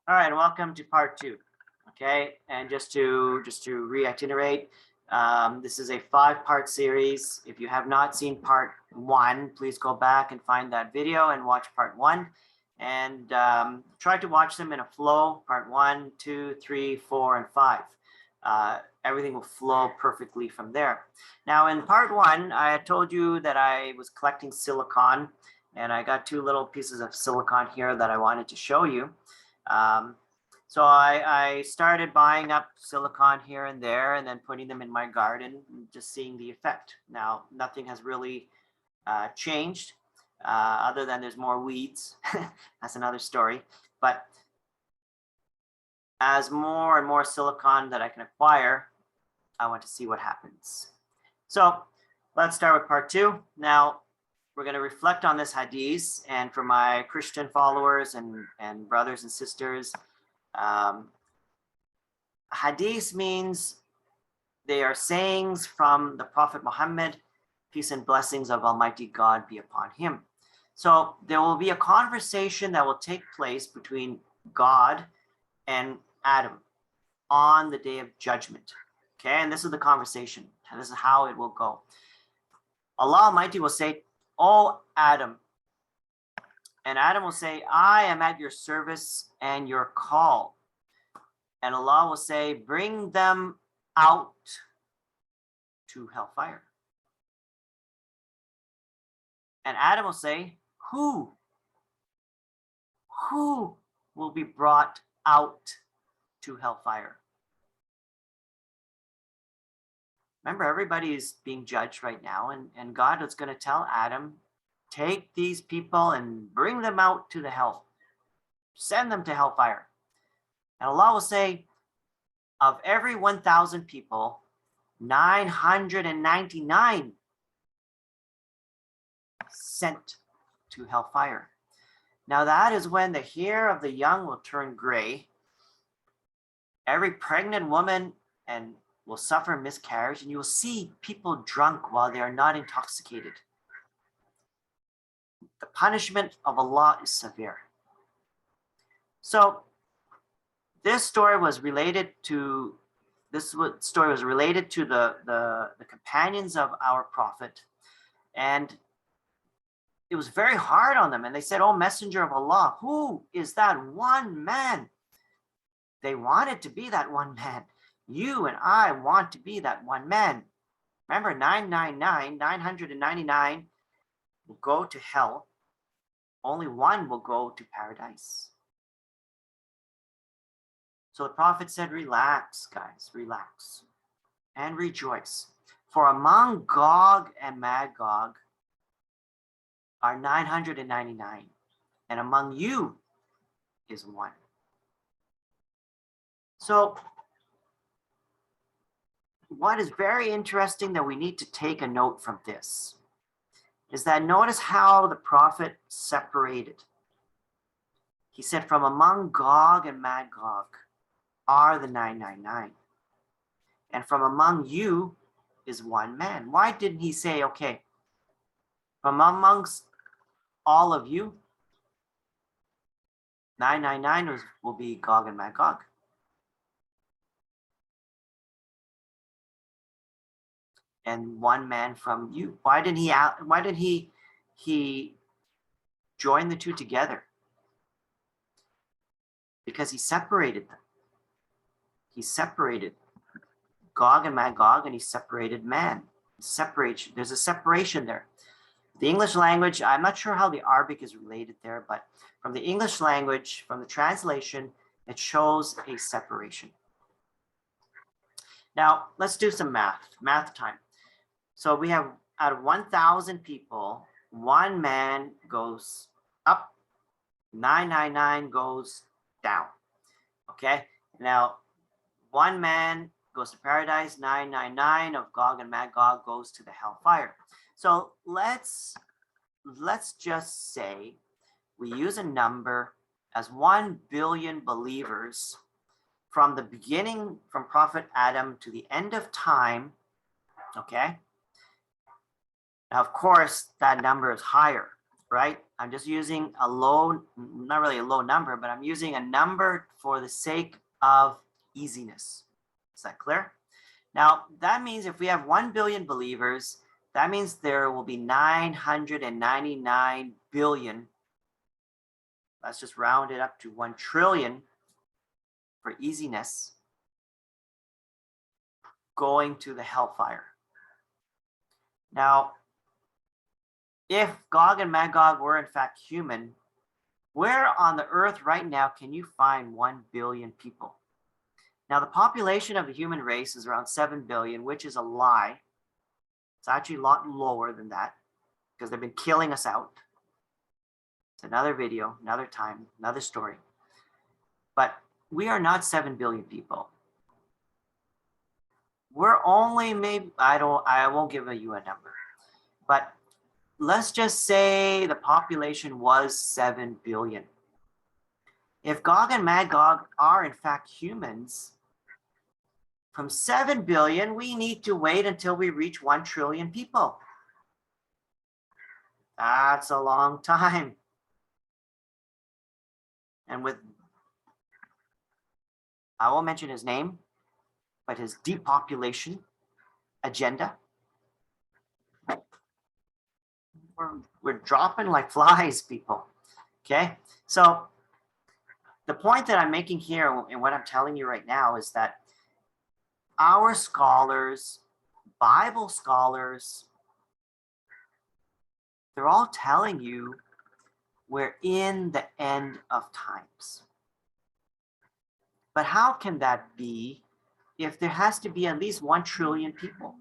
All right, welcome to part 2. Okay, and just to reiterate, this is a 5-part series. If you have not seen part 1, please go back and find that video and watch part 1, and try to watch them in a flow. Part 1, 2, 3, 4, and 5. Everything will flow perfectly from there. Now, in part 1, I had told you that I was collecting silicon, and I got 2 little pieces of silicon here that I wanted to show you. So I started buying up silicon here and there and then putting them in my garden, just seeing the effect. Now, nothing has really changed other than there's more weeds. That's another story. But as more and more silicon that I can acquire, I want to see what happens. So let's start with part 2. Now, we're going to reflect on this hadith, and for my Christian followers and brothers and sisters, hadith means they are sayings from the Prophet Muhammad, peace and blessings of Almighty God be upon him. So there will be a conversation that will take place between God and Adam on the day of judgment. Okay, and this is the conversation, and this is how it will go. Allah Almighty will say, "Oh Adam," and Adam will say, "I am at your service and your call." And Allah will say, "Bring them out to hellfire." And Adam will say, Who will be brought out to hellfire?" Remember, everybody is being judged right now, and God is going to tell Adam, take these people and bring them out to the hell. Send them to hellfire. And Allah will say, of every 1,000 people, 999 sent to hellfire. Now that is when the hair of the young will turn gray. Every pregnant woman will suffer miscarriage, and you will see people drunk while they are not intoxicated. The punishment of Allah is severe. So this story was related to the companions of our Prophet, and it was very hard on them. And they said, "Oh, Messenger of Allah, who is that one man?" They wanted to be that one man. You and I want to be that one man. Remember, 999 will go to hell. Only one will go to paradise. So the Prophet said, relax, guys, relax and rejoice. For among Gog and Magog are 999, and among you is one. So what is very interesting that we need to take a note from this is that notice how the Prophet separated. He said, from among Gog and Magog are the 999, and from among you is one man. Why didn't he say, okay, from amongst all of you, 999 will be Gog and Magog? And one man from you. Why didn't he join the two together? Because he separated them. He separated Gog and Magog, and he separated man. Separation. There's a separation there. The English language, I'm not sure how the Arabic is related there, but from the English language, from the translation, it shows a separation. Now, let's do some math time. So we have, out of 1,000 people, one man goes up, 999 goes down. Okay, now one man goes to paradise, 999 of Gog and Magog goes to the hellfire. So let's just say we use a number as 1 billion believers from the beginning, from Prophet Adam to the end of time. Okay. Now, of course, that number is higher. right? I'm just using a low, not really a low number, but I'm using a number for the sake of easiness. Is that clear? Now, that means if we have 1 billion believers, that means there will be 999 billion. Let's just round it up to 1 trillion for easiness going to the hellfire. Now, if Gog and Magog were in fact human, where on the earth right now can you find 1 billion people? Now, the population of the human race is around 7 billion, which is a lie. It's actually a lot lower than that because they've been killing us out. It's another video, another time, another story. But we are not 7 billion people. We're only maybe, I won't give you a number, but let's just say the population was 7 billion. If Gog and Magog are in fact humans, from 7 billion, we need to wait until we reach 1 trillion people. That's a long time. And with, I won't mention his name, but his depopulation agenda, we're dropping like flies, people. Okay, so the point that I'm making here and what I'm telling you right now is that our scholars, Bible scholars, they're all telling you we're in the end of times. But how can that be if there has to be at least 1 trillion people?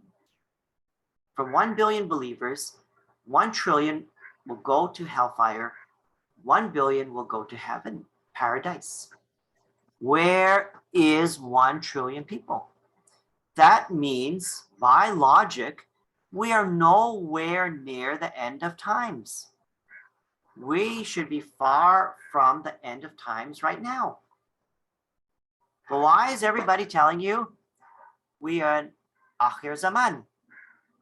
From 1 billion believers, 1 trillion will go to hellfire, 1 billion will go to heaven, paradise. Where is 1 trillion people? That means, by logic, we are nowhere near the end of times. We should be far from the end of times right now. But why is everybody telling you we are in Akhir Zaman?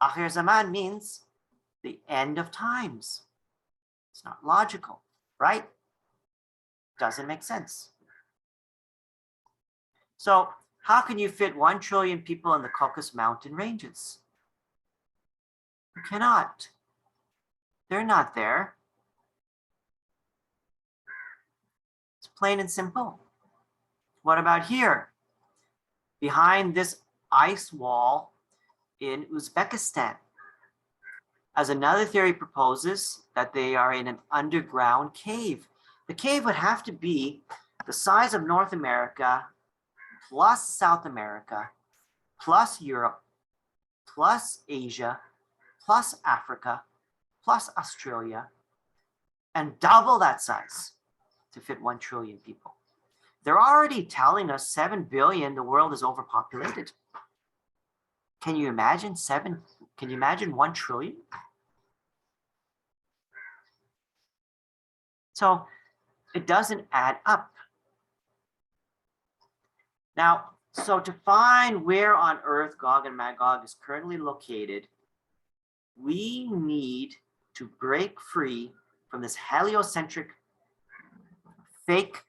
Akhir Zaman means the end of times. It's not logical, right? Doesn't make sense. So how can you fit 1 trillion people in the Caucus mountain ranges? You cannot. They're not there. It's plain and simple. What about here? Behind this ice wall in Uzbekistan. As another theory proposes that they are in an underground cave. The cave would have to be the size of North America, plus South America, plus Europe, plus Asia, plus Africa, plus Australia, and double that size to fit 1 trillion people. They're already telling us 7 billion, the world is overpopulated. Can you imagine 7? Can you imagine 1 trillion? So it doesn't add up. Now, so to find where on earth Gog and Magog is currently located, we need to break free from this heliocentric fake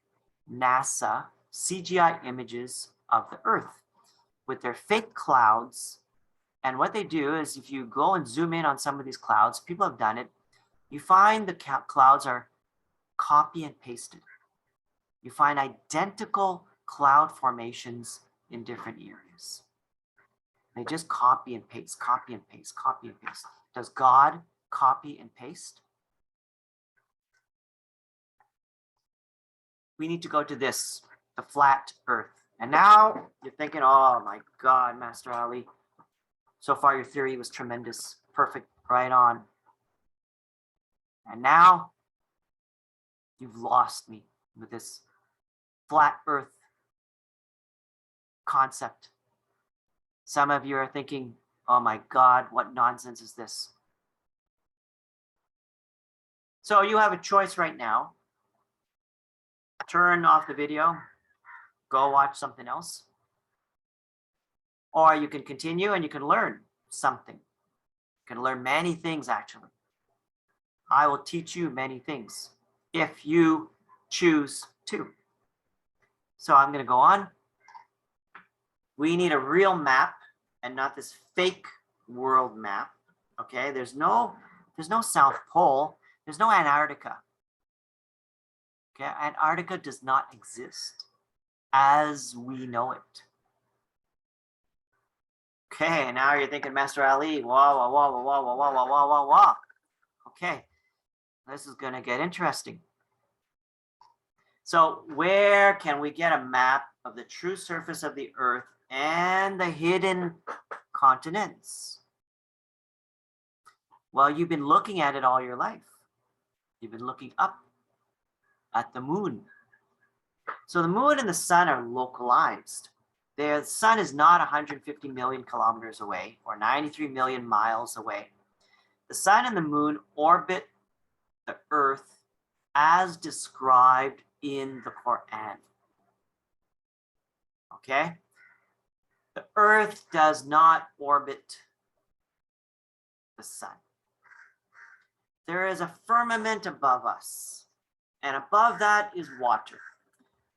NASA CGI images of the earth with their fake clouds. And what they do is if you go and zoom in on some of these clouds, people have done it, you find the clouds are copy and pasted. You find identical cloud formations in different areas. They just copy and paste, copy and paste, copy and paste. Does God copy and paste? We need to go to this, the flat earth. And now you're thinking, oh my God, Master Ali. So far your theory was tremendous, perfect, right on. And now you've lost me with this flat earth concept. Some of you are thinking, oh my God, what nonsense is this? So you have a choice right now. Turn off the video, go watch something else. Or you can continue and you can learn something. You can learn many things actually. I will teach you many things if you choose to. So I'm going to go on. We need a real map and not this fake world map. Okay, there's no South Pole. There's no Antarctica. Okay, Antarctica does not exist as we know it. Okay, now you're thinking, Master Ali, wah, wah, wah, wah, wah, wah, wah, wah, wah, wah. Okay, this is gonna get interesting. So where can we get a map of the true surface of the Earth and the hidden continents? Well, you've been looking at it all your life. You've been looking up at the moon. So the moon and the sun are localized. The sun is not 150 million kilometers away or 93 million miles away. The sun and the moon orbit the Earth as described in the Quran. Okay? The Earth does not orbit the sun. There is a firmament above us, and above that is water.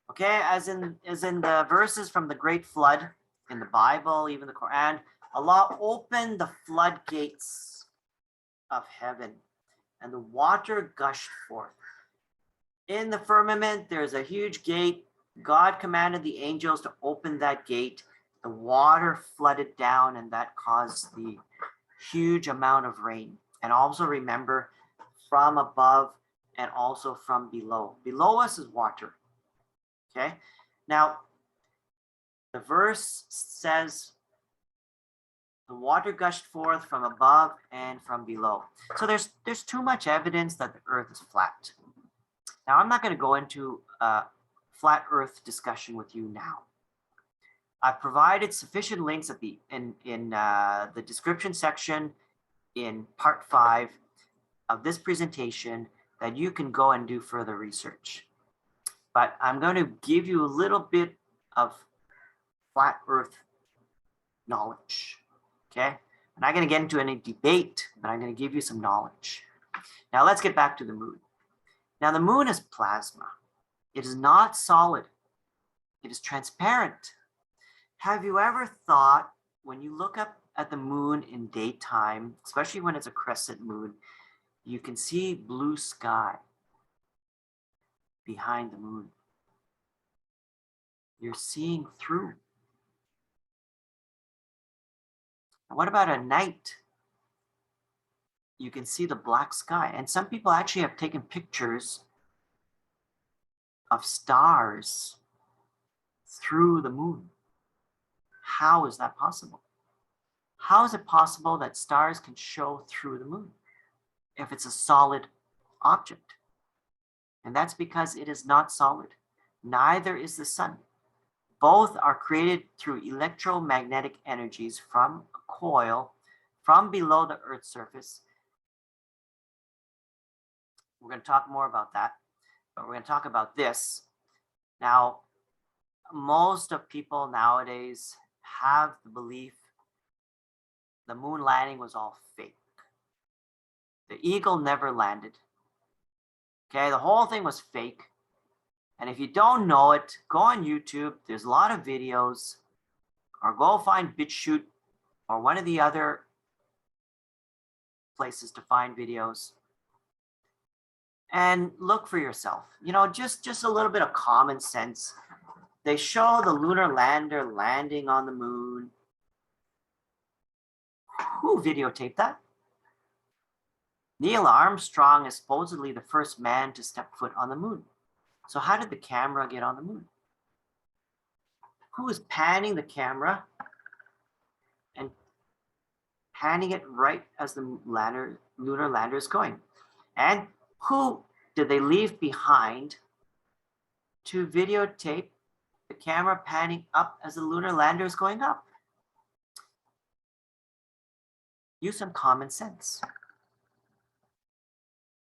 Okay, as in the verses from the Great Flood in the Bible, even the Quran, Allah opened the floodgates of heaven, and the water gushed forth. In the firmament, there's a huge gate. God commanded the angels to open that gate. The water flooded down, and that caused the huge amount of rain. And also remember, from above and also from below. Below us is water. Okay, now the verse says the water gushed forth from above and from below. So there's too much evidence that the Earth is flat. Now I'm not going to go into a flat Earth discussion with you now. I've provided sufficient links at in the description section in part 5 of this presentation that you can go and do further research. But I'm going to give you a little bit of flat Earth knowledge, okay? I'm not going to get into any debate, but I'm going to give you some knowledge. Now let's get back to the moon. Now the moon is plasma. It is not solid. It is transparent. Have you ever thought, when you look up at the moon in daytime, especially when it's a crescent moon, you can see blue sky behind the moon. You're seeing through. What about at night? You can see the black sky. And some people actually have taken pictures of stars through the moon. How is that possible? How is it possible that stars can show through the moon if it's a solid object? And that's because it is not solid. Neither is the sun. Both are created through electromagnetic energies from a coil from below the Earth's surface. We're going to talk more about that, but we're going to talk about this. Now, most of people nowadays have the belief the moon landing was all fake. The eagle never landed. Okay, the whole thing was fake. And if you don't know it, go on YouTube. There's a lot of videos, or go find BitChute or one of the other places to find videos and look for yourself. You know, just a little bit of common sense. They show the lunar lander landing on the moon. Who videotaped that? Neil Armstrong is supposedly the first man to step foot on the moon. So how did the camera get on the moon? Who is panning the camera and panning it right as the lunar lander is going? And who did they leave behind to videotape the camera panning up as the lunar lander is going up? Use some common sense.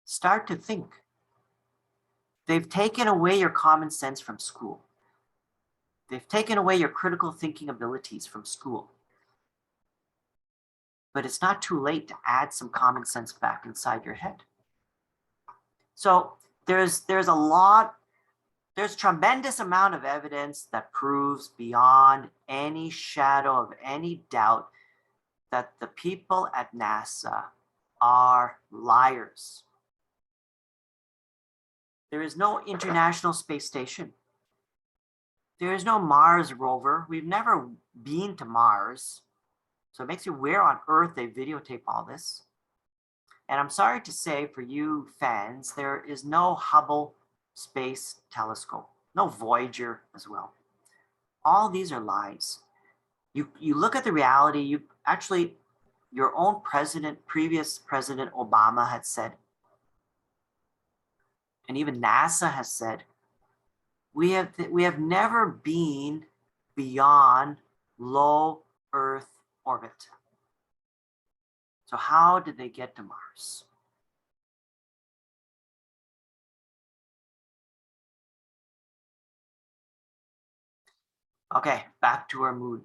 Start to think. They've taken away your common sense from school. They've taken away your critical thinking abilities from school. But it's not too late to add some common sense back inside your head. So there's tremendous amount of evidence that proves beyond any shadow of any doubt that the people at NASA are liars. There is no International Space Station. There is no Mars rover. We've never been to Mars. So it makes you where on earth they videotape all this. And I'm sorry to say for you fans, there is no Hubble Space Telescope, no Voyager as well. All these are lies. You look at the reality, you actually, your own president, previous President Obama had said, and even NASA has said, we have never been beyond low Earth orbit. So how did they get to Mars? Okay, back to our moon.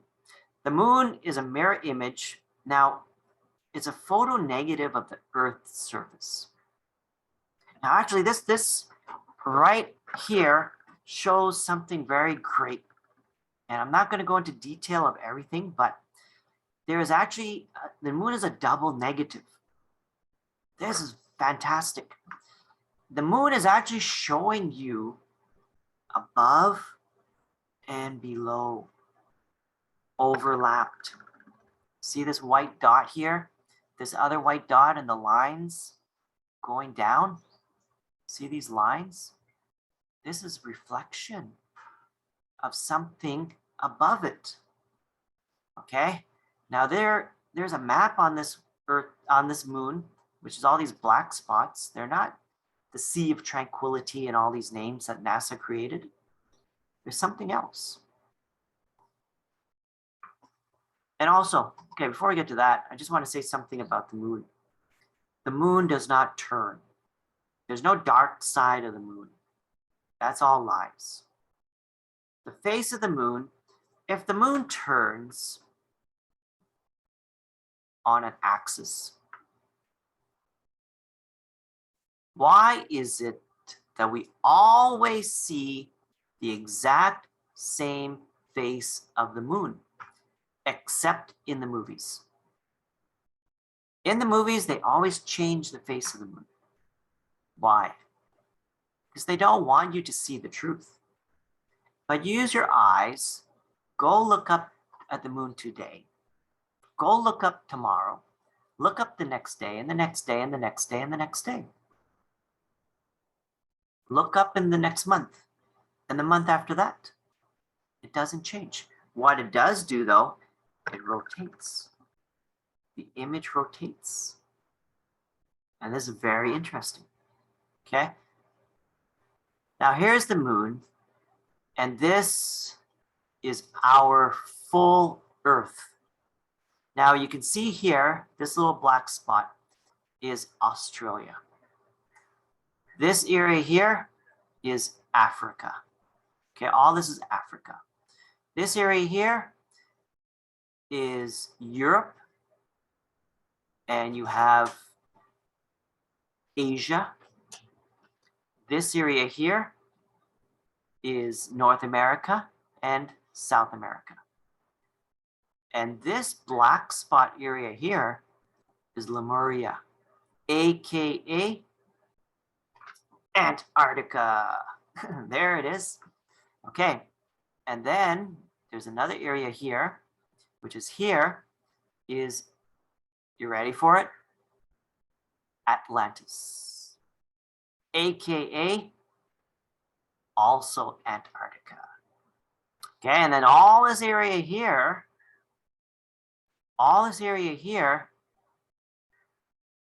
The moon is a mirror image. Now, it's a photo negative of the Earth's surface. Now, actually, this right here shows something very great. And I'm not going to go into detail of everything, but there is actually, the moon is a double negative. This is fantastic. The moon is actually showing you above and below, overlapped. See this white dot here? This other white dot and the lines going down? See these lines? This is reflection of something above it. Okay? Now there's a map on this Earth, on this moon, which is all these black spots. They're not the Sea of Tranquility and all these names that NASA created. There's something else. And also, okay, before we get to that, I just want to say something about the moon. The moon does not turn. There's no dark side of the moon. That's all lies. The face of the moon, if the moon turns on an axis, why is it that we always see the exact same face of the moon, except in the movies? In the movies, they always change the face of the moon. Why? Because they don't want you to see the truth. But use your eyes, go look up at the moon today, go look up tomorrow, look up the next day and the next day and the next day and the next day. Look up in the next month and the month after that. It doesn't change. What it does do though, it rotates. The image rotates. And this is very interesting. Okay. Now here's the moon, and this is our full Earth. Now you can see here, this little black spot is Australia. This area here is Africa. Okay, all this is Africa. This area here is Europe, and you have Asia. This area here is North America and South America. And this black spot area here is Lemuria, aka Antarctica. There it is. Okay, and then there's another area here, which is here, is, you ready for it? Atlantis, aka also Antarctica. Okay, and then all this area here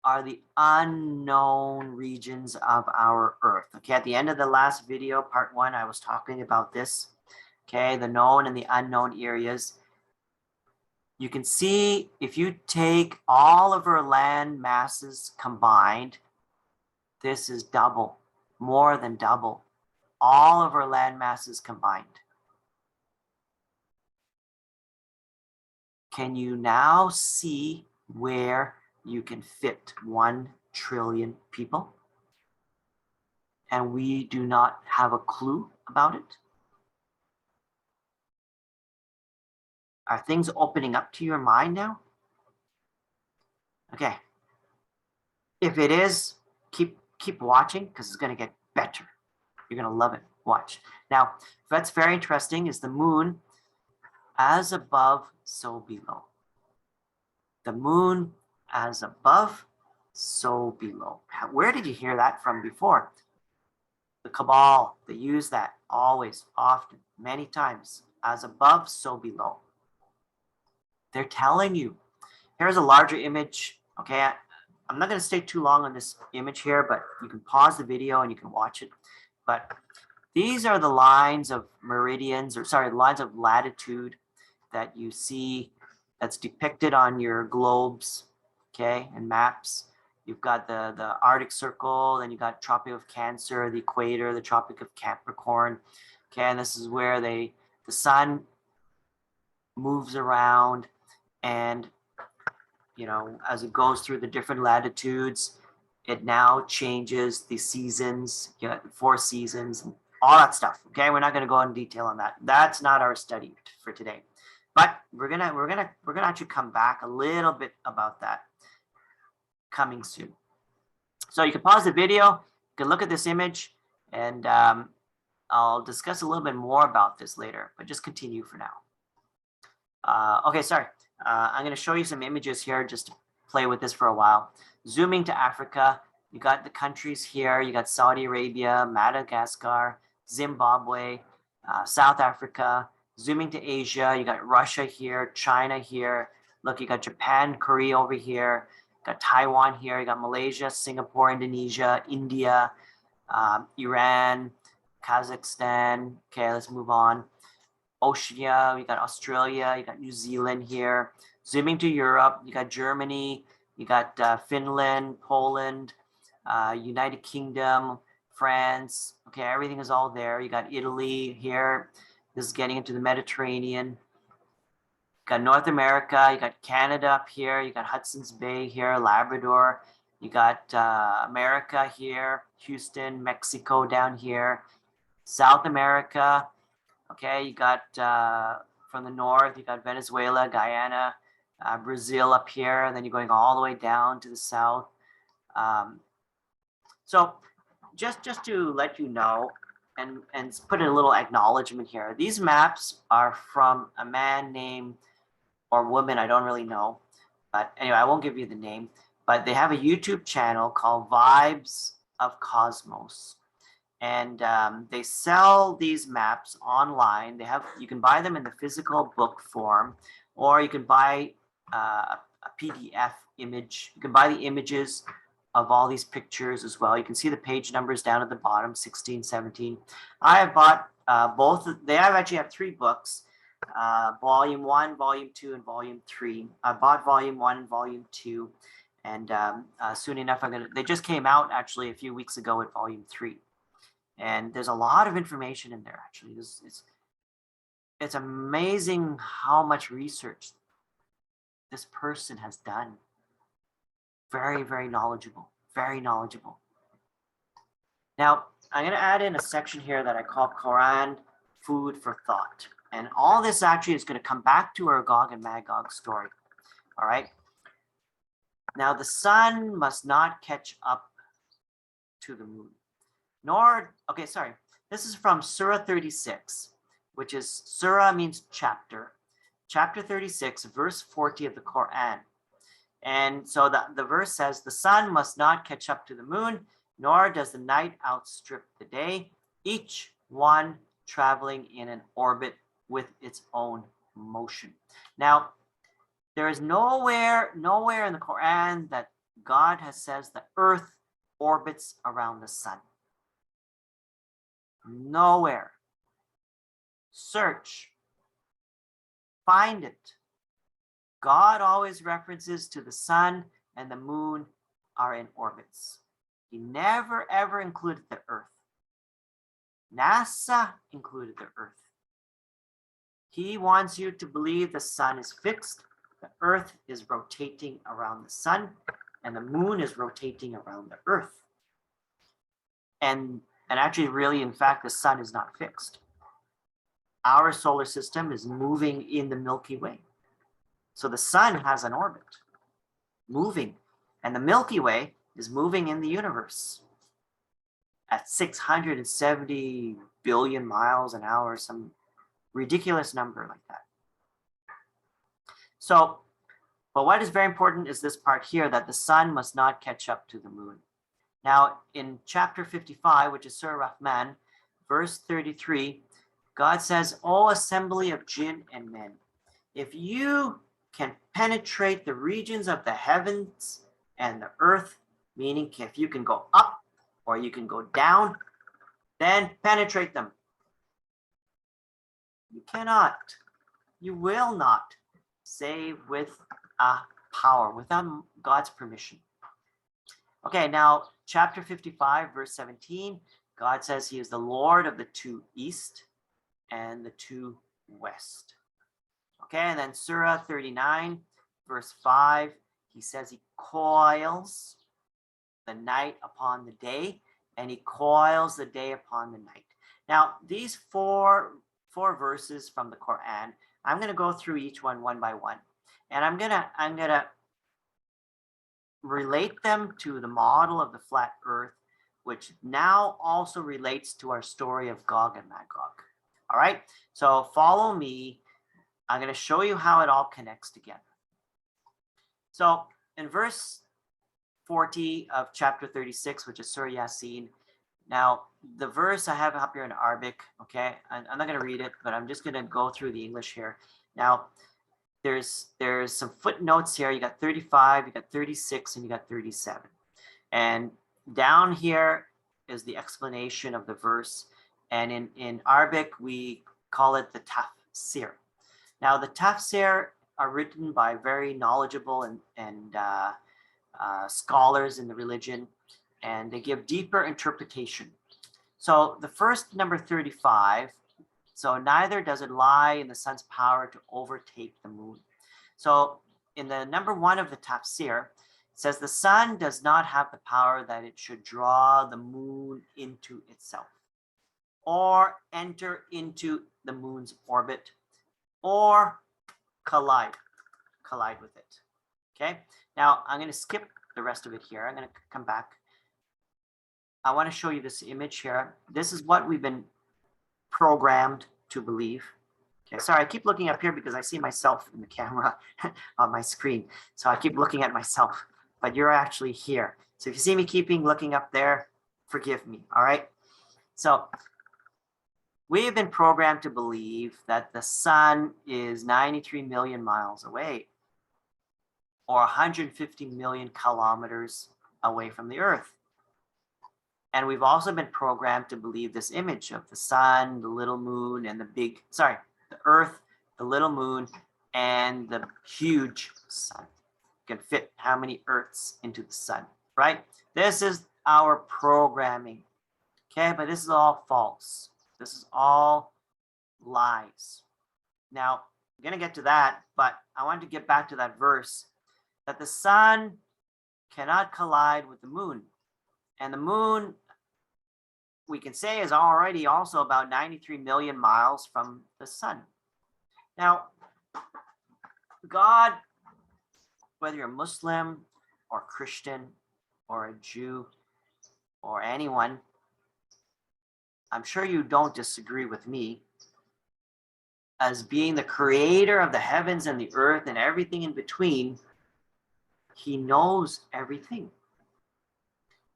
are the unknown regions of our Earth. Okay, at the end of the last video, part 1, I was talking about this. Okay, the known and the unknown areas. You can see if you take all of our land masses combined, this is double, more than double, all of our land masses combined. Can you now see where you can fit 1 trillion people? and we do not have a clue about it? Are things opening up to your mind now? Okay. If it is, keep watching, because it's going to get better. You're going to love it. Watch. Now, that's very interesting, is the moon as above, so below. The moon as above, so below. Where did you hear that from before? The Kabbalah, they use that always, often, many times. As above, so below. They're telling you. Here's a larger image. Okay, I'm not going to stay too long on this image here, but you can pause the video and you can watch it. But these are the lines of meridians, or sorry, lines of latitude that you see that's depicted on your globes, okay, and maps. You've got the Arctic Circle, then you got Tropic of Cancer, the equator, the Tropic of Capricorn. Okay, and this is where the sun moves around, and as it goes through the different latitudes, it now changes the seasons, 4 seasons, and all that stuff. Okay, we're not going to go in detail on that. That's not our study for today. But we're gonna actually come back a little bit about that coming soon. So you can pause the video, you can look at this image, and I'll discuss a little bit more about this later, but just continue for now. Okay, sorry. I'm going to show you some images here just to play with this for a while. Zooming to Africa, you got the countries here. You got Saudi Arabia, Madagascar, Zimbabwe, South Africa. Zooming to Asia, you got Russia here, China here. Look, you got Japan, Korea over here. You got Taiwan here. You got Malaysia, Singapore, Indonesia, India, Iran, Kazakhstan. Okay, let's move on. Oceania, you got Australia, you got New Zealand here. Zooming to Europe, you got Germany, you got Finland, Poland, United Kingdom, France. Okay, everything is all there. You got Italy here. This is getting into the Mediterranean. You got North America, you got Canada up here, you got Hudson's Bay here, Labrador. You got America here, Houston, Mexico down here. South America, okay, you got from the north, you got Venezuela, Guyana, Brazil up here, and then you're going all the way down to the south. So just to let you know, and put in a little acknowledgement here, these maps are from a man named, or woman, I don't really know, but anyway, I won't give you the name, but they have a YouTube channel called Vibes of Cosmos. And they sell these maps online. You can buy them in the physical book form, or you can buy a PDF image. You can buy the images of all these pictures as well. You can see the page numbers down at the bottom, 16, 17. I have bought both. They actually have 3 books, Volume 1, Volume 2, and Volume 3. I bought Volume 1 and Volume 2, and soon enough, they just came out actually a few weeks ago with Volume 3. And there's a lot of information in there, actually. It's amazing how much research this person has done. Very, very knowledgeable, very knowledgeable. Now, I'm going to add in a section here that I call Quran Food for Thought. And all this actually is going to come back to our Gog and Magog story. All right. Now, the sun must not catch up to the moon. This is from Surah 36, which is, Surah means chapter. Chapter 36, verse 40 of the Quran. And so the verse says, the sun must not catch up to the moon, nor does the night outstrip the day, each one traveling in an orbit with its own motion. Now, there is nowhere in the Quran that God has says the earth orbits around the sun. Nowhere. Search. Find it. God always references to the sun and the moon are in orbits. He never ever included the earth. NASA included the earth. He wants you to believe the sun is fixed, the earth is rotating around the sun, and the moon is rotating around the earth. And And actually, really, in fact, the sun is not fixed. Our solar system is moving in the Milky Way. So the sun has an orbit, moving, and the Milky Way is moving in the universe at 670 billion miles an hour, some ridiculous number like that. So, but what is very important is this part here, that the sun must not catch up to the moon. Now, in chapter 55, which is Surah Rahman, verse 33, God says, "O assembly of jinn and men, if you can penetrate the regions of the heavens and the earth," meaning if you can go up or you can go down, then penetrate them. You cannot, you will not save with a power, without God's permission. Okay, now chapter 55, verse 17, God says he is the Lord of the two east and the two west. Okay, and then Surah 39, verse 5, he says he coils the night upon the day, and he coils the day upon the night. Now, these four verses from the Quran, I'm going to go through each one by one, and I'm gonna relate them to the model of the flat Earth, which now also relates to our story of Gog and Magog. All right, so follow me. I'm going to show you how it all connects together. So in verse 40 of chapter 36, which is Surah Yasin, now the verse I have up here in Arabic, okay, I'm not going to read it, but I'm just going to go through the English here. Now, there's some footnotes here. You got 35, you got 36, and you got 37. And down here is the explanation of the verse. And in Arabic, we call it the tafsir. Now, the tafsir are written by very knowledgeable and scholars in the religion, and they give deeper interpretation. So the first number 35, so neither does it lie in the sun's power to overtake the moon. So in the number 1 of the tafsir, it says the sun does not have the power that it should draw the moon into itself, or enter into the moon's orbit, or collide with it. Okay, now I'm going to skip the rest of it here. I'm going to come back. I want to show you this image here. This is what we've been programmed to believe. Okay, sorry, I keep looking up here because I see myself in the camera on my screen. So I keep looking at myself, but you're actually here. So if you see me keeping looking up there, forgive me, all right? So we have been programmed to believe that the sun is 93 million miles away, or 150 million kilometers away from the earth. And we've also been programmed to believe this image of the sun, the little moon, and the earth, the little moon, and the huge sun. You can fit how many earths into the sun, right? This is our programming, okay? But this is all false. This is all lies. Now, I'm going to get to that, but I want to get back to that verse that the sun cannot collide with the moon. And the moon, we can say, is already also about 93 million miles from the sun. Now, God, whether you're Muslim or Christian or a Jew or anyone, I'm sure you don't disagree with me, as being the creator of the heavens and the earth and everything in between, he knows everything.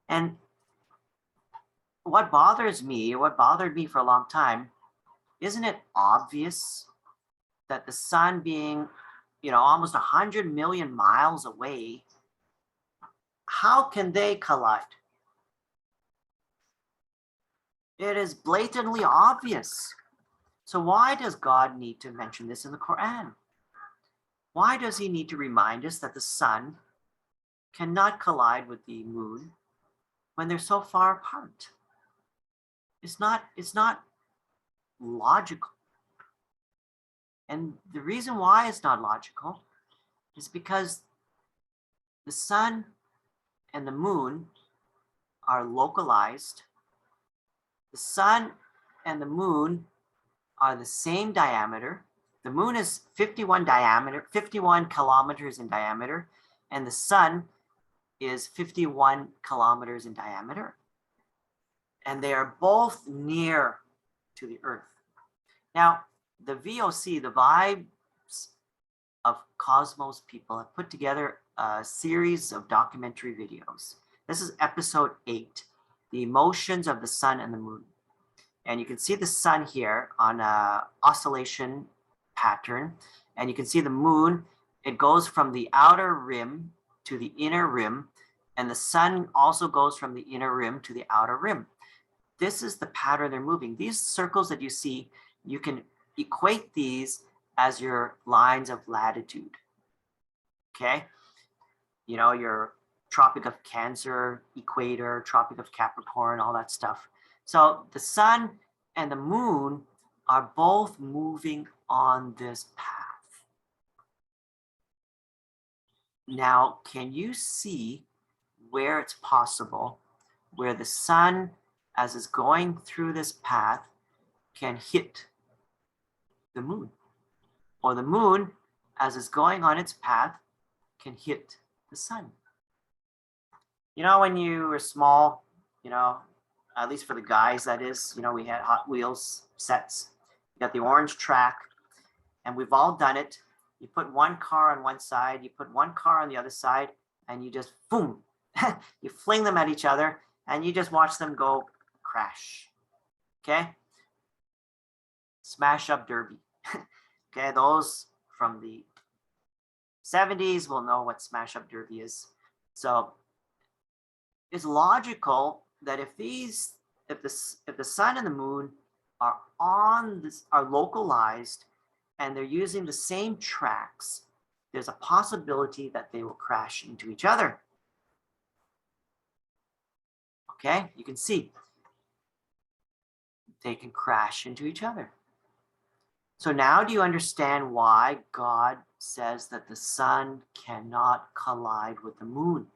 And what bothers me, what bothered me for a long time, isn't it obvious that the sun being, almost 100 million miles away, how can they collide? It is blatantly obvious. So why does God need to mention this in the Quran? Why does he need to remind us that the sun cannot collide with the moon when they're so far apart? It's not logical. And the reason why it's not logical is because the sun and the moon are localized The sun and the moon are the same diameter. The moon is 51 kilometers in diameter, and the sun is 51 kilometers in diameter. And they are both near to the Earth. Now, the VOC, the Vibes of Cosmos people, have put together a series of documentary videos. This is episode 8, The Emotions of the Sun and the Moon. And you can see the sun here on a oscillation pattern. And you can see the moon, it goes from the outer rim to the inner rim. And the sun also goes from the inner rim to the outer rim. This is the pattern they're moving. These circles that you see, you can equate these as your lines of latitude. Okay? You know, your Tropic of Cancer, equator, Tropic of Capricorn, all that stuff. So the sun and the moon are both moving on this path. Now, can you see where it's possible where the sun, as it's going through this path, can hit the moon? Or the moon, as it's going on its path, can hit the sun? You know, when you were small, you know, at least for the guys, that is, you know, we had Hot Wheels sets. You got the orange track, and we've all done it. You put one car on one side, you put one car on the other side, and you just, boom, you fling them at each other, and you just watch them go crash. Okay? Smash Up Derby. Okay, those from the 70s will know what Smash Up Derby is. So it's logical that if the sun and the moon are localized and they're using the same tracks, there's a possibility that they will crash into each other. Okay, you can see they can crash into each other. So now do you understand why God says that the sun cannot collide with the moon?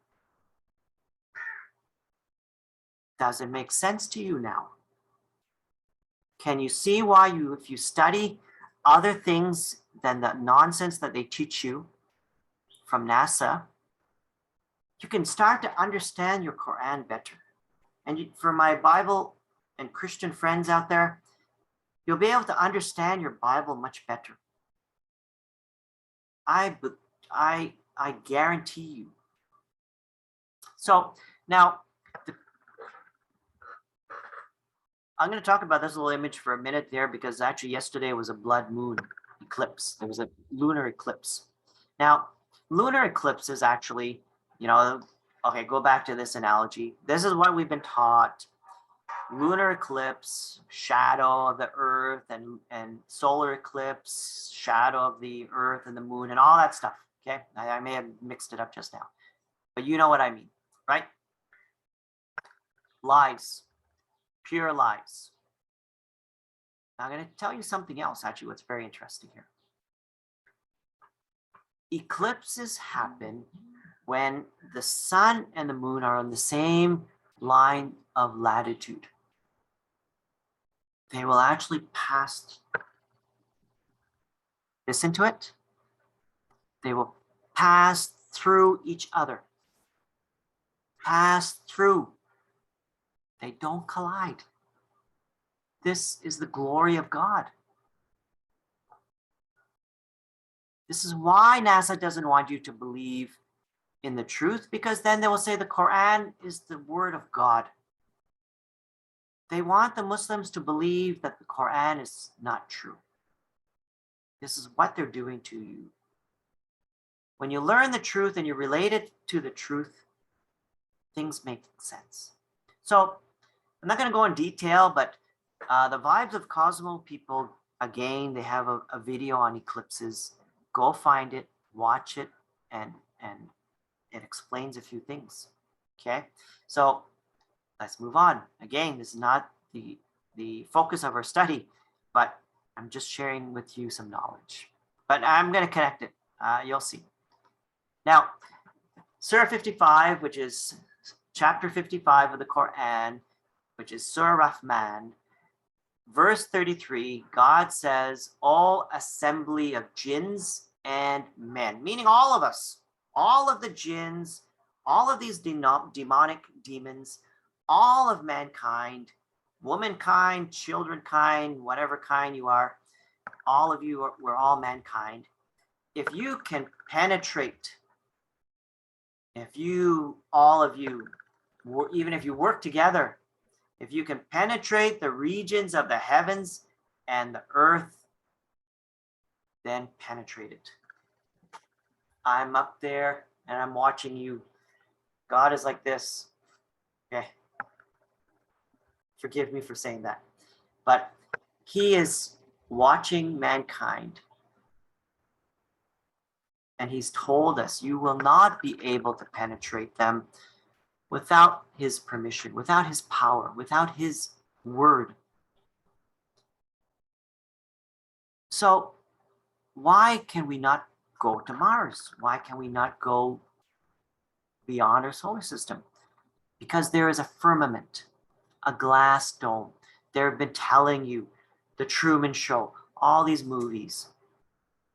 Does it make sense to you now? Can you see why if you study other things than the nonsense that they teach you from NASA, you can start to understand your Quran better. And for my Bible and Christian friends out there, you'll be able to understand your Bible much better. I guarantee you. So now, I'm going to talk about this little image for a minute there, because actually yesterday was a blood moon eclipse. There was a lunar eclipse. Now, lunar eclipse is actually, you know, okay, go back to this analogy. This is what we've been taught. Lunar eclipse, shadow of the earth, and solar eclipse, shadow of the earth and the moon, and all that stuff. Okay, I may have mixed it up just now, but you know what I mean, right? Lies, pure lies. Now I'm going to tell you something else, actually, what's very interesting here. Eclipses happen when the sun and the moon are on the same line of latitude. They will actually pass. Listen to it. They will pass through each other. Pass through. They don't collide. This is the glory of God. This is why NASA doesn't want you to believe in the truth, because then they will say the Quran is the word of God. They want the Muslims to believe that the Quran is not true. This is what they're doing to you. When you learn the truth and you relate it to the truth, things make sense. So I'm not going to go in detail, but the Vibes of Cosmo people, again, they have a video on eclipses. Go find it, watch it, and it explains a few things. Okay, so let's move on. Again, this is not the focus of our study, but I'm just sharing with you some knowledge. But I'm going to connect it. You'll see. Now, Surah 55, which is chapter 55 of the Quran, which is Surah Rahman, verse 33, God says, "O assembly of jinns and men," meaning all of us, all of the jinns, all of these demonic demons, all of mankind, womankind, childrenkind, whatever kind you are, all of you, we're all mankind. If you can penetrate, if you, all of you, even if you work together, if you can penetrate the regions of the heavens and the earth, then penetrate it. I'm up there and I'm watching you. God is like this. Okay. Forgive me for saying that. But he is watching mankind. And he's told us, you will not be able to penetrate them without his permission, without his power, without his word. So why can we not go to Mars? Why can we not go beyond our solar system? Because there is a firmament, a glass dome. They've been telling you, the Truman Show, all these movies,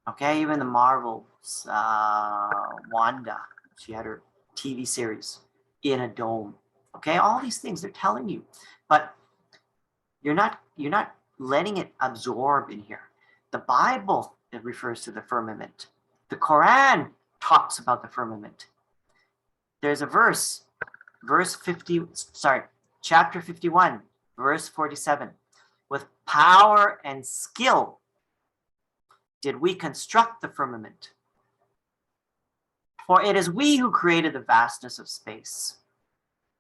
okay, even the Marvels, Wanda, she had her TV series in a dome, okay, all these things they're telling you, but you're not letting it absorb in here. The Bible, it refers to the firmament. The Quran talks about the firmament. There's a chapter 51, verse 47. With power and skill did we construct the firmament. For it is we who created the vastness of space.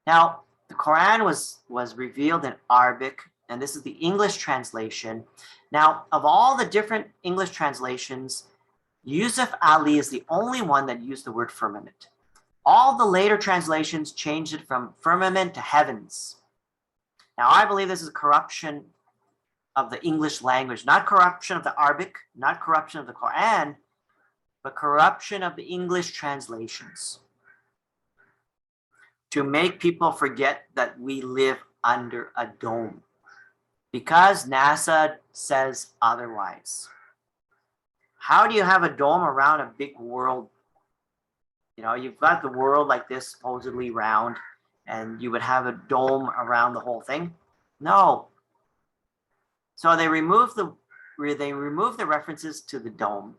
Now, the Quran was revealed in Arabic, and this is the English translation. Now, of all the different English translations, Yusuf Ali is the only one that used the word firmament. All the later translations changed it from firmament to heavens. Now, I believe this is a corruption of the English language, not corruption of the Arabic, not corruption of the Quran, but corruption of the English translations to make people forget that we live under a dome because NASA says otherwise. How do you have a dome around a big world? You know, you've got the world like this, supposedly round, and you would have a dome around the whole thing? No. So they removed the references to the dome.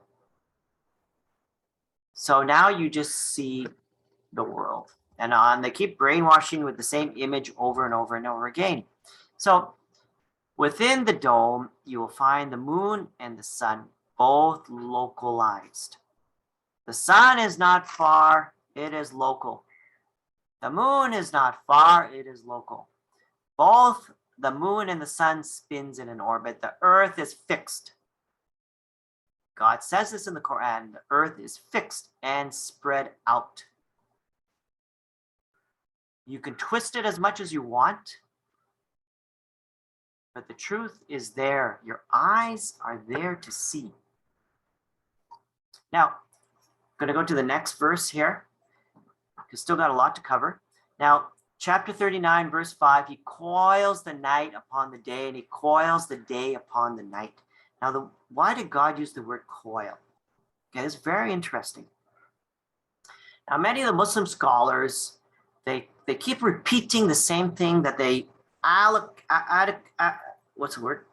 So now you just see the world. And they keep brainwashing with the same image over and over and over again. So within the dome, you will find the moon and the sun, both localized. The sun is not far, it is local. The moon is not far, it is local. Both the moon and the sun spins in an orbit. The earth is fixed. God says this in the Quran. The earth is fixed and spread out. You can twist it as much as you want, but the truth is there. Your eyes are there to see. Now, I'm going to go to the next verse here. We've still got a lot to cover. Now, chapter 39, verse 5, he coils the night upon the day, and he coils the day upon the night. Now, why did God use the word coil? Okay, it's very interesting. Now, many of the Muslim scholars, they keep repeating the same thing that they, what's the word?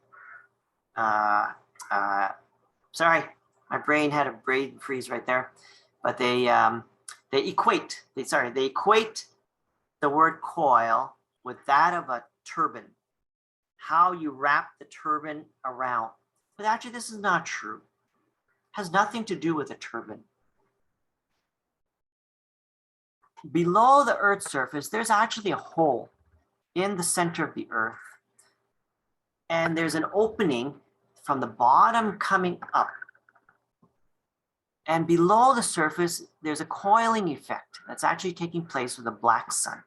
Sorry, my brain had a brain freeze right there. But they equate the word coil with that of a turban, how you wrap the turban around. But actually, this is not true. It has nothing to do with a turban. Below the Earth's surface, there's actually a hole in the center of the Earth. And there's an opening from the bottom coming up. And below the surface, there's a coiling effect that's actually taking place with a black sun.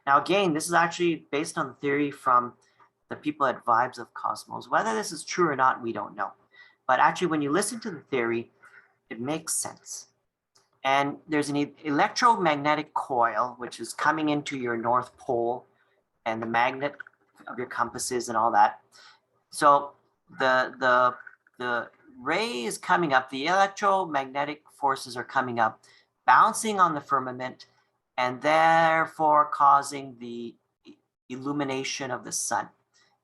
Now, again, this is actually based on the theory from the people at Vibes of Cosmos. Whether this is true or not, we don't know. But actually, when you listen to the theory, it makes sense. And there's an electromagnetic coil, which is coming into your North Pole, and the magnet your compasses and all that. So the ray is coming up, the electromagnetic forces are coming up, bouncing on the firmament, and therefore causing the illumination of the sun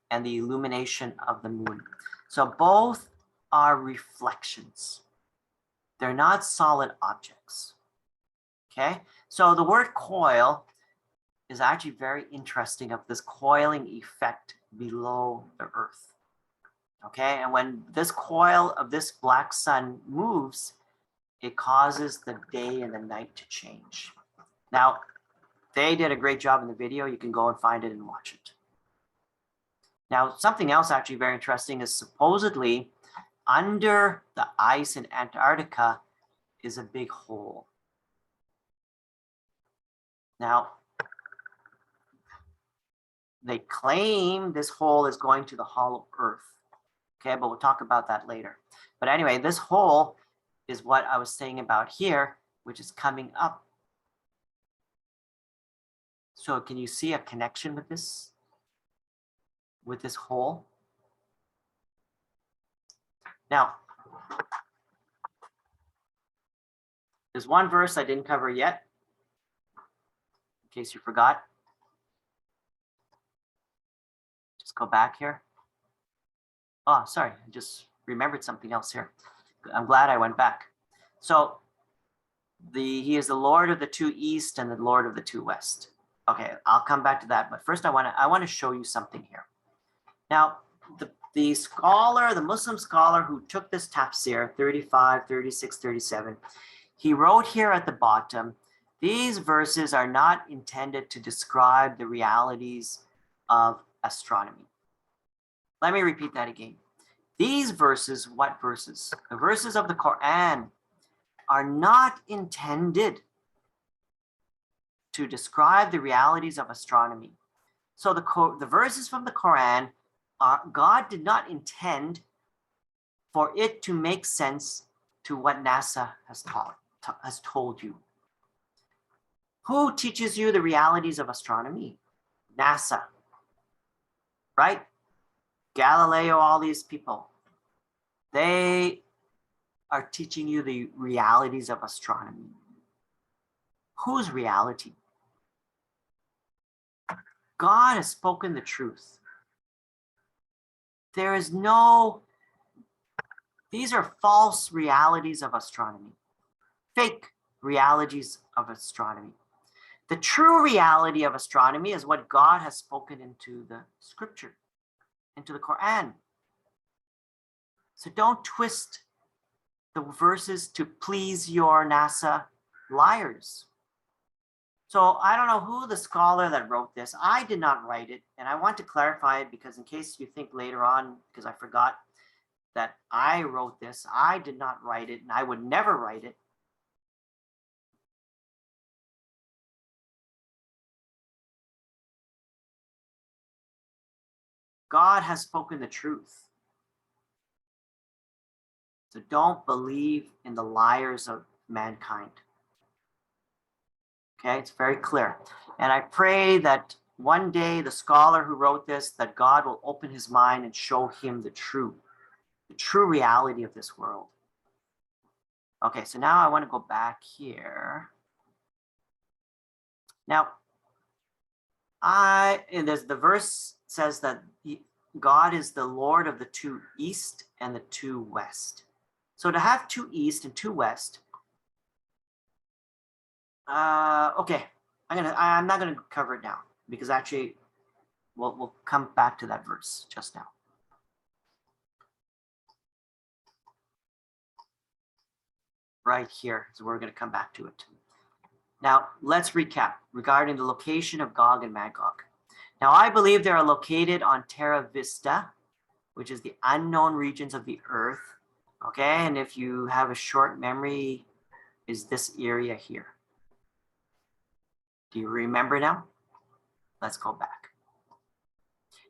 and the illumination of the moon. So both are reflections. They're not solid objects. Okay, so the word coil is actually very interesting, of this coiling effect below the earth. Okay, and when this coil of this black sun moves, it causes the day and the night to change. Now, they did a great job in the video. You can go and find it and watch it. Now, something else actually very interesting is supposedly under the ice in Antarctica is a big hole. Now, they claim this hole is going to the hollow earth. Okay, but we'll talk about that later. But anyway, this hole is what I was saying about here, which is coming up. So can you see a connection with this hole? Now, there's one verse I didn't cover yet, in case you forgot. Just go back here. Oh, sorry, I just remembered something else here. I'm glad I went back. So he is the Lord of the two east and the Lord of the two west. Okay, I'll come back to that, but first I want to show you something here. Now, the scholar, the Muslim scholar who took this tafsir, 35, 36, 37, he wrote here at the bottom, these verses are not intended to describe the realities of astronomy. Let me repeat that again. These verses, what verses? The verses of the Quran are not intended to describe the realities of astronomy. So the verses from the Quran, God did not intend for it to make sense to what NASA has told you. Who teaches you the realities of astronomy? NASA, right? Galileo, all these people. They are teaching you the realities of astronomy. Whose reality? God has spoken the truth. There is no, these are false realities of astronomy, fake realities of astronomy. The true reality of astronomy is what God has spoken into the scripture, into the Quran. So don't twist the verses to please your NASA liars. So I don't know who the scholar that wrote this. I did not write it, and I want to clarify it because in case you think later on, because I forgot that I wrote this, I did not write it, and I would never write it. God has spoken the truth. So don't believe in the liars of mankind. Okay, it's very clear. And I pray that one day the scholar who wrote this, that God will open his mind and show him the true reality of this world. Okay, so now I want to go back here. Now, the verse says that God is the Lord of the two east and the two west. So to have two east and two west, okay, I'm not gonna cover it now because actually we'll come back to that verse just now. Right here is where we're gonna come back to it. Now let's recap regarding the location of Gog and Magog. Now I believe they are located on Terra Vista, which is the unknown regions of the earth. Okay, and if you have a short memory, is this area here. Do you remember now? Let's go back.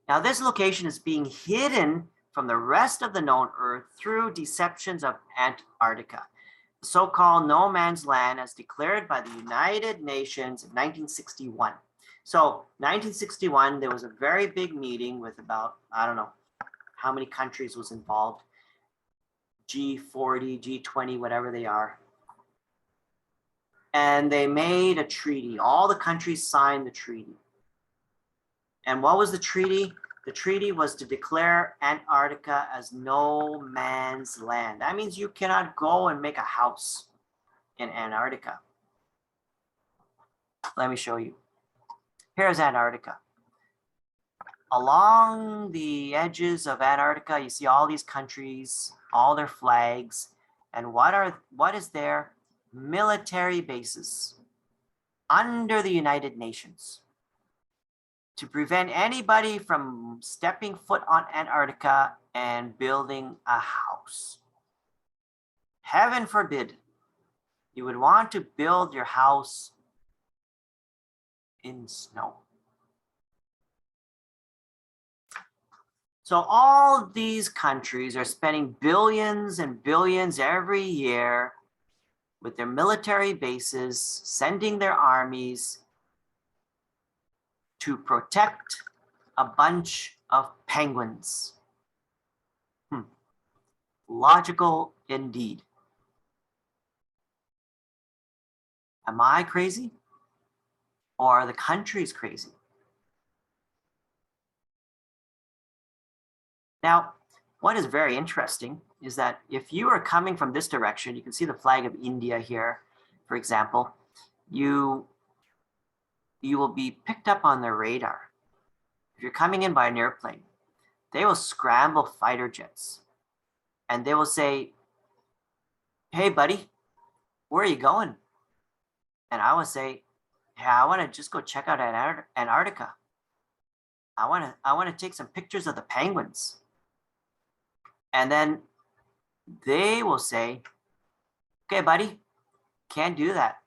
Now this location is being hidden from the rest of the known earth through deceptions of Antarctica, the so-called no man's land as declared by the United Nations in 1961. So 1961, there was a very big meeting with about, I don't know how many countries was involved, G40, G20, whatever they are. And they made a treaty. All the countries signed the treaty. And what was the treaty? The treaty was to declare Antarctica as no man's land. That means you cannot go and make a house in Antarctica. Let me show you. Here's Antarctica. Along the edges of Antarctica, you see all these countries, all their flags, and what is their military bases under the United Nations to prevent anybody from stepping foot on Antarctica and building a house. Heaven forbid you would want to build your house in snow. So all of these countries are spending billions and billions every year with their military bases, sending their armies to protect a bunch of penguins. Logical indeed. Am I crazy? Or are the countries crazy? Now, what is very interesting is that if you are coming from this direction, you can see the flag of India here, for example, you will be picked up on their radar. If you're coming in by an airplane, they will scramble fighter jets and they will say, hey, buddy, where are you going? And I will say, yeah, I want to just go check out Antarctica. I want to take some pictures of the penguins. And then they will say, okay, buddy, can't do that.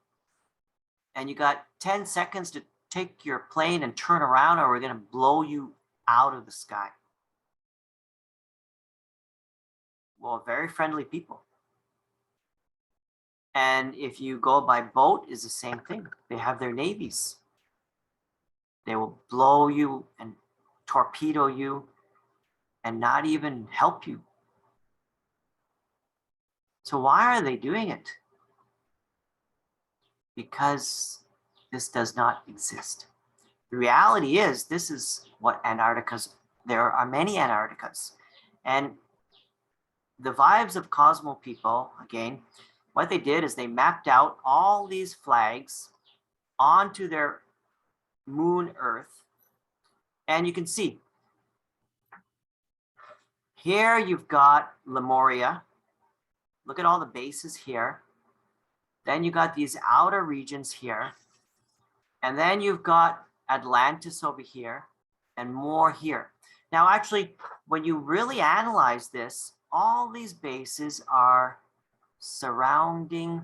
And you got 10 seconds to take your plane and turn around or we're going to blow you out of the sky. Well, very friendly people. And if you go by boat, it's the same thing. They have their navies. They will blow you and torpedo you and not even help you. So why are they doing it? Because this does not exist. The reality is this is what Antarctica's, there are many Antarcticas. And the Vibes of Cosmo people, again, what they did is they mapped out all these flags onto their moon Earth. And you can see here you've got Lemuria. Look at all the bases here. Then you got these outer regions here. And then you've got Atlantis over here and more here. Now, actually, when you really analyze this, all these bases are surrounding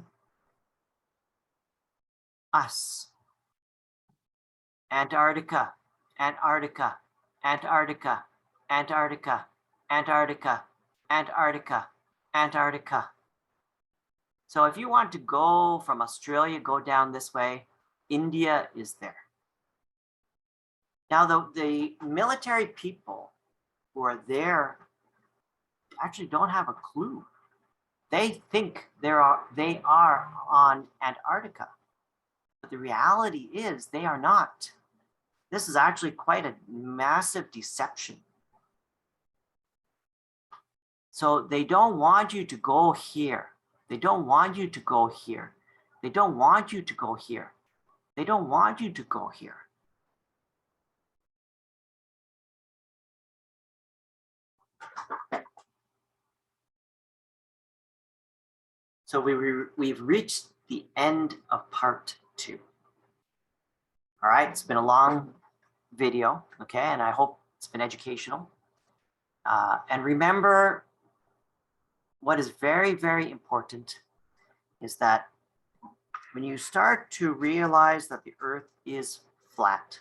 us. Antarctica, Antarctica, Antarctica, Antarctica, Antarctica, Antarctica, Antarctica. So if you want to go from Australia, go down this way, India is there. Now, the military people who are there actually don't have a clue. They think they are on Antarctica, but the reality is they are not. This is actually quite a massive deception. So they don't want you to go here. They don't want you to go here. They don't want you to go here. They don't want you to go here. So we've reached the end of part 2. All right, it's been a long video, okay, and I hope it's been educational. And remember, what is very, very important is that when you start to realize that the Earth is flat,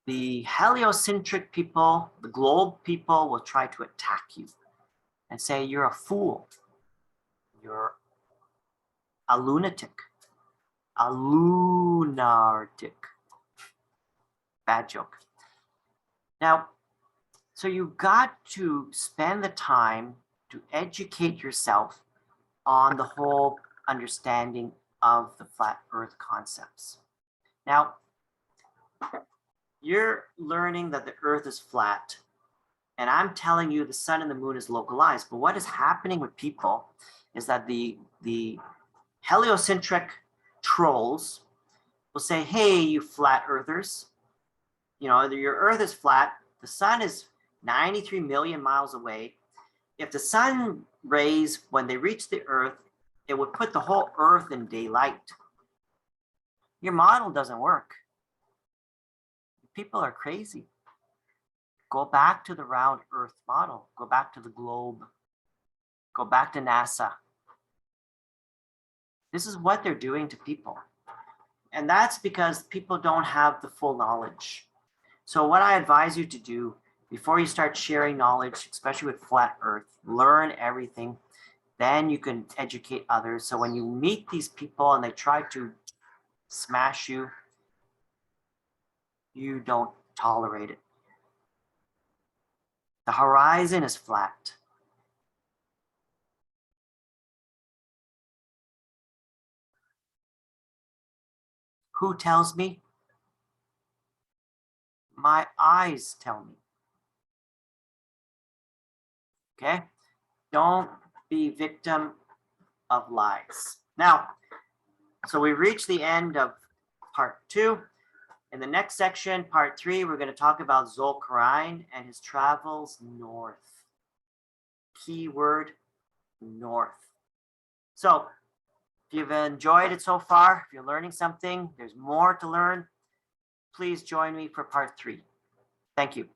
the heliocentric people, the globe people will try to attack you and say you're a fool, you're a lunatic, a lunatic. Bad joke. Now, so you got to spend the time to educate yourself on the whole understanding of the flat earth concepts. Now, you're learning that the earth is flat, and I'm telling you the sun and the moon is localized. But what is happening with people is that the heliocentric trolls will say, hey, you flat earthers, you know, your earth is flat, the sun is 93 million miles away. If the sun rays, when they reach the earth, it would put the whole earth in daylight. Your model doesn't work. People are crazy. Go back to the round earth model. Go back to the globe. Go back to NASA. This is what they're doing to people. And that's because people don't have the full knowledge. So what I advise you to do before you start sharing knowledge, especially with flat earth, learn everything. Then you can educate others. So when you meet these people and they try to smash you, you don't tolerate it. The horizon is flat. Who tells me? My eyes tell me. Okay? Don't be victim of lies. Now, so we reached the end of part 2. In the next section, part 3, we're going to talk about Zulkarnain and his travels north. Keyword, north. So if you've enjoyed it so far, if you're learning something, there's more to learn, please join me for part 3. Thank you.